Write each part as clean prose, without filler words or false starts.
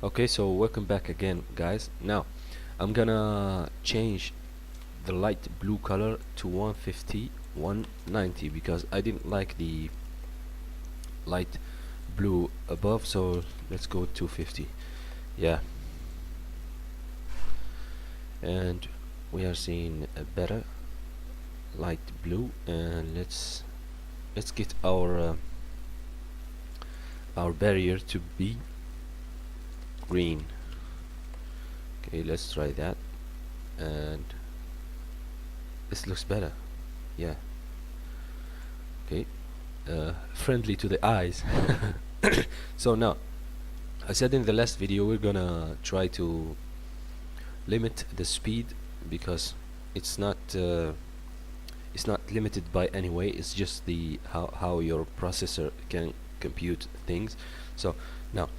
Okay, so welcome back again, guys. Now I'm gonna change the light blue color to 150 190 because I didn't like the light blue above, so let's go 250. Yeah, and we are seeing a better light blue, and let's get our barrier to be green. Okay, let's try that, and this looks better. Yeah. Okay, friendly to the eyes. So now, I said in the last video we're gonna try to limit the speed because it's not uh, it's not limited by any way. It's just the how your processor can compute things. So now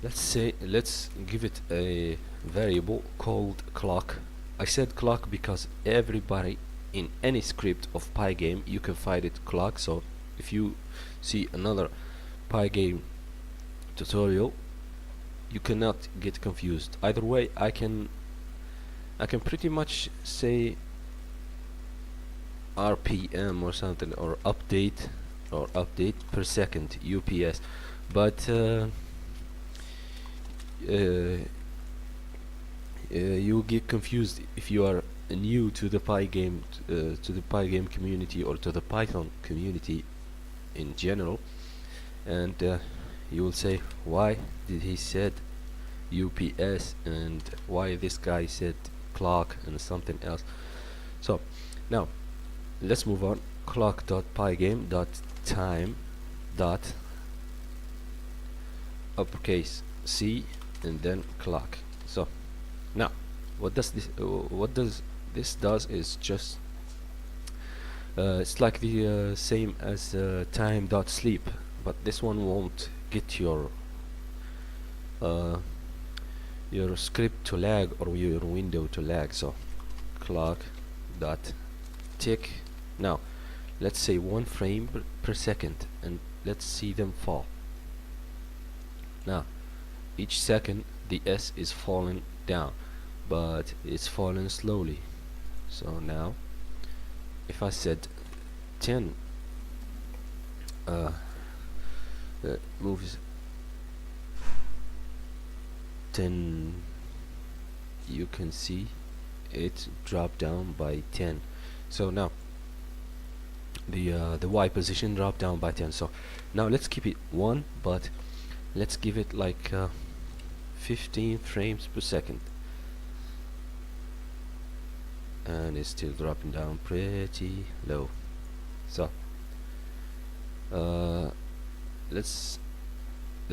let's give it a variable called clock. I said clock because everybody in any script of Pygame you can find it clock. So if you see another Pygame tutorial, you cannot get confused. Either way, I can pretty much say RPM or something, or update per second UPS, but you get confused if you are new to the Pygame community or to the Python community in general, and you will say, why did he said UPS and why this guy said clock and something else. So now let's move on. Clock.pygame.time dot uppercase C and then clock. So now what does this does is just it's like the same as time.sleep, but this one won't get your script to lag or your window to lag. So clock dot tick. Now let's say 1 frame per second, and let's see them fall. Now each second the S is falling down, but it's falling slowly. So now if I said 10 moves 10, you can see it dropped down by 10. So now the Y position dropped down by 10. So now let's keep it 1, but let's give it like 15 frames per second, and it's still dropping down pretty low. So let's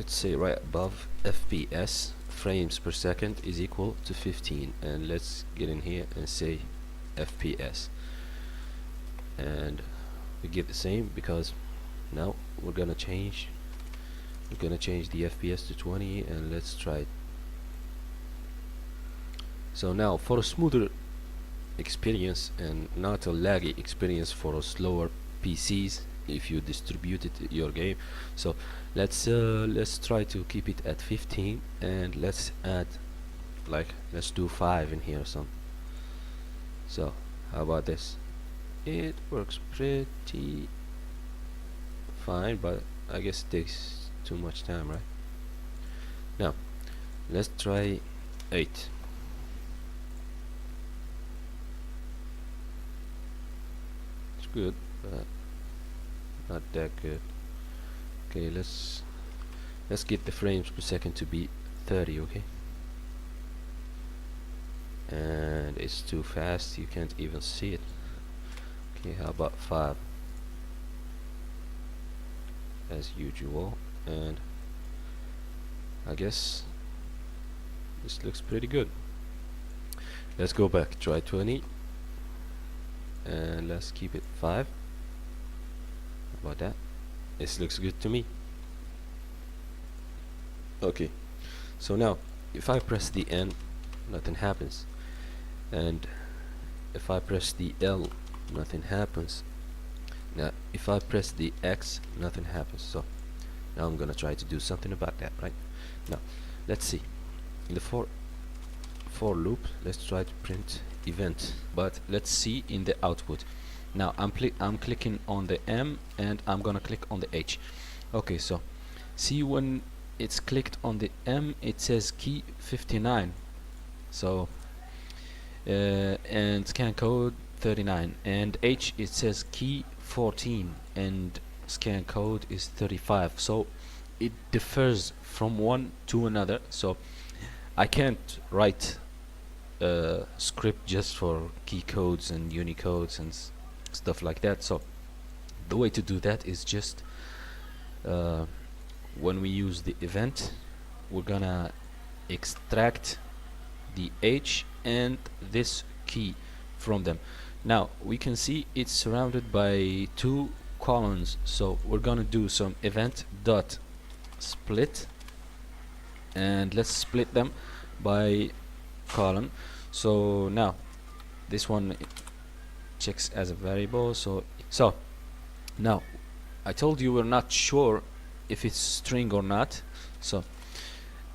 say right above FPS, frames per second, is equal to 15, and let's get in here and say FPS, and we get the same because now we're gonna change the FPS to 20, and let's try it. So now for a smoother experience and not a laggy experience for slower PCs, if you distributed your game, so let's try to keep it at 15, and let's add, like, let's do 5 in here or something. So how about this? It works pretty fine, but I guess it takes too much time, right? Now let's try 8. It's good, but not that good. Okay, let's get the frames per second to be 30. Okay, and it's too fast, you can't even see it. Okay, how about 5 as usual, and I guess this looks pretty good. Let's go back, try 20, and let's keep it 5. How about that? This looks good to me. Okay, so now if I press the N, nothing happens, and if I press the L, nothing happens. Now if I press the X, nothing happens. So now I'm gonna try to do something about that. Right now, let's see. in the for loop, let's try to print event, but let's see in the output. Now I'm clicking on the M and I'm gonna click on the H. Okay, so see when it's clicked on the M, it says key 59. So and scan code 39, and H it says key 14 and scan code is 35. So it differs from one to another. So I can't write a script just for key codes and unicodes and stuff like that. So the way to do that is just when we use the event, we're gonna extract the H and this key from them. Now we can see it's surrounded by two columns, so we're gonna do some event dot split, and let's split them by column. So now this one checks as a variable. So now I told you we're not sure if it's string or not. So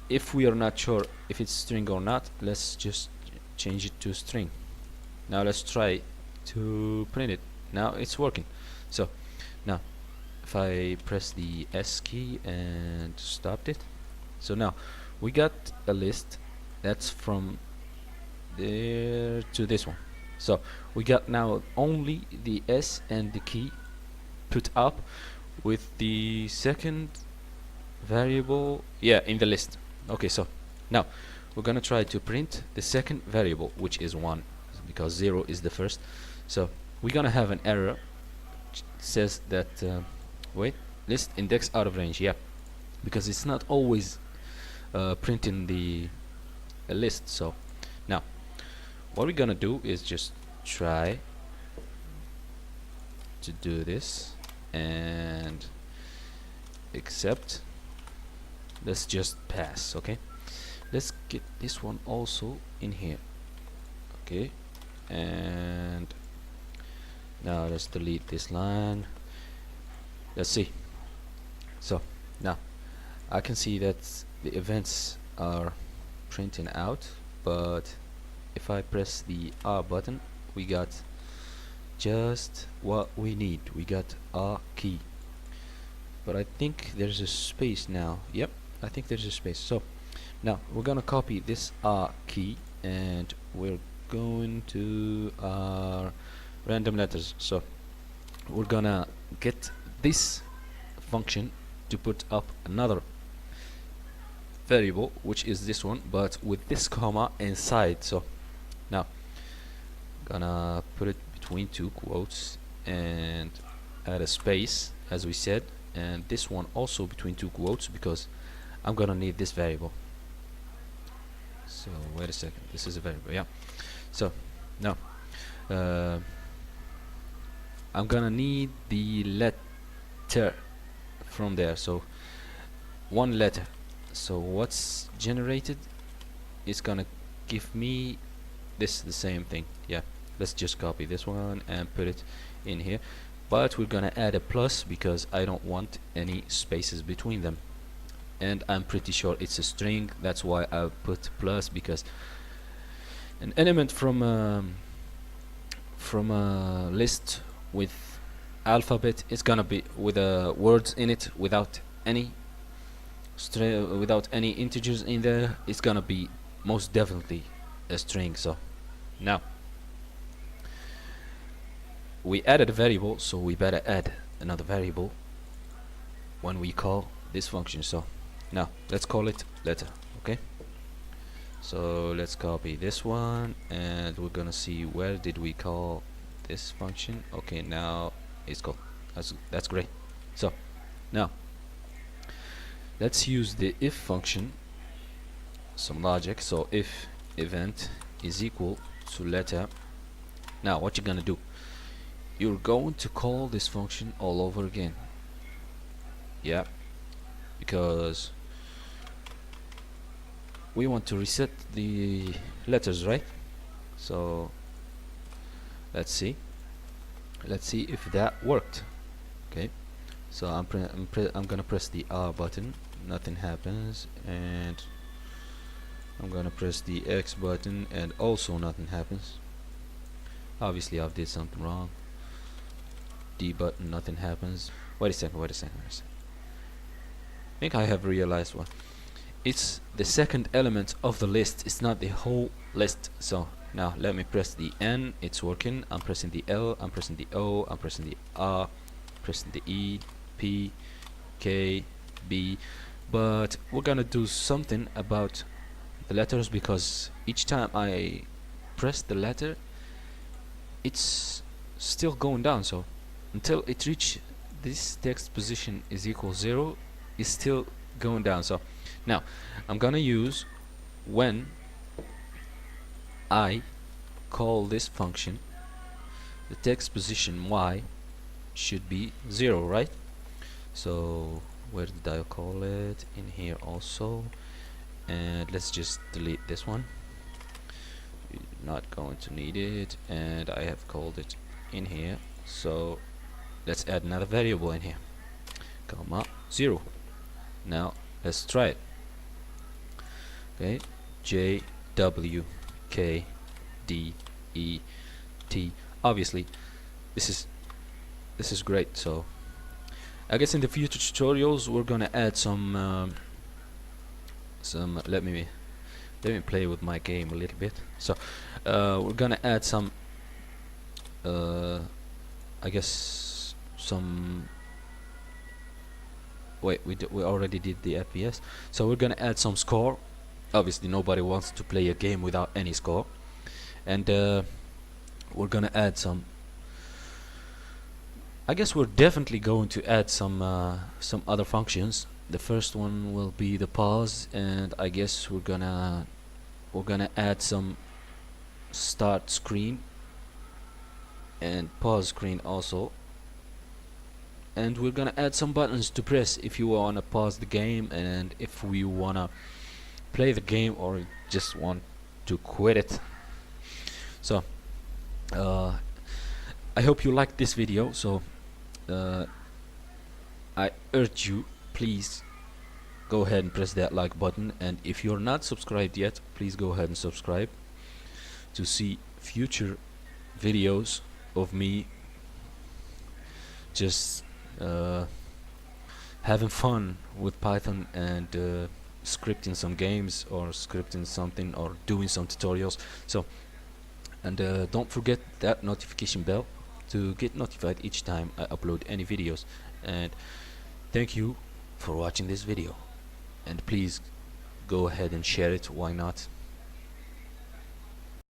if we are not sure if it's string or not, let's just change it to string. Now let's try to print it. Now it's working. So now if I press the S key and stopped it, so now we got a list that's from there to this one. So we got now only the S and the key put up with the second variable, yeah, in the list. Okay, so now we're gonna try to print the second variable, which is 1, because 0 is the first. So we're gonna have an error which says that wait, list index out of range. Yeah, because it's not always printing the list. So now what we're gonna do is just try to do this and accept. Let's just pass. Okay, let's get this one also in here. Okay, and now let's delete this line. Let's see. So now I can see that the events are printing out, but if I press the R button, we got just what we need. We got a key, but I think there's a space now. Yep, I think there's a space. So now we're gonna copy this key and we're going to our random letters. So we're gonna get this function to put up another variable, which is this one, but with this comma inside. So now gonna put it between two quotes and add a space, as we said, and this one also between two quotes because I'm gonna need this variable. So wait a second, this is a variable, yeah. So now I'm gonna need the letter from there, so one letter. So what's generated is gonna give me this, the same thing. Yeah, let's just copy this one and put it in here, but we're gonna add a plus because I don't want any spaces between them, and I'm pretty sure it's a string. That's why I put plus, because an element from a list with alphabet is gonna be with words in it without any integers in there. It's gonna be most definitely a string. So now we added a variable, so we better add another variable when we call this function. So now let's call it letter. Okay, so let's copy this one and we're gonna see where did we call this function. Okay, now it's called. That's great. So now let's use the if function, some logic. So if event is equal to letter, now what you're gonna do, you're going to call this function all over again. Yeah, because we want to reset the letters, right? So let's see if that worked. Okay, so I'm gonna press the R button, nothing happens, and I'm gonna press the X button and also nothing happens. Obviously I did something wrong. D button, nothing happens. Wait a second, wait a second, wait a second. I think I have realized what. It's the second element of the list, it's not the whole list. So now let me press the N, it's working. I'm pressing the L, I'm pressing the O, I'm pressing the R, pressing the E, P, K, B. But we're gonna do something about the letters, because each time I press the letter it's still going down. So until it reach this text position is equal 0, it's still going down. So now I'm gonna use when I call this function, the text position y should be 0, right? So where did I call it? In here also. And let's just delete this one, we're not going to need it, and I have called it in here. So let's add another variable in here, comma 0. Now let's try it. Okay, J W K D E T. Obviously this is great. So I guess in the future tutorials we're gonna add some let me play with my game a little bit. So we're gonna add some I guess some, wait, we already did the FPS. So we're gonna add some score. Obviously nobody wants to play a game without any score. And we're gonna add some, I guess we're definitely going to add some other functions. The first one will be the pause, and I guess we're gonna add some start screen and pause screen also. And we're gonna add some buttons to press if you wanna pause the game, and if we wanna play the game, or just want to quit it. So I hope you liked this video. So I urge you, please go ahead and press that like button, and if you're not subscribed yet, please go ahead and subscribe to see future videos of me just having fun with Python and scripting some games, or scripting something, or doing some tutorials. So, and don't forget that notification bell to get notified each time I upload any videos. And thank you for watching this video, and please go ahead and share it, why not?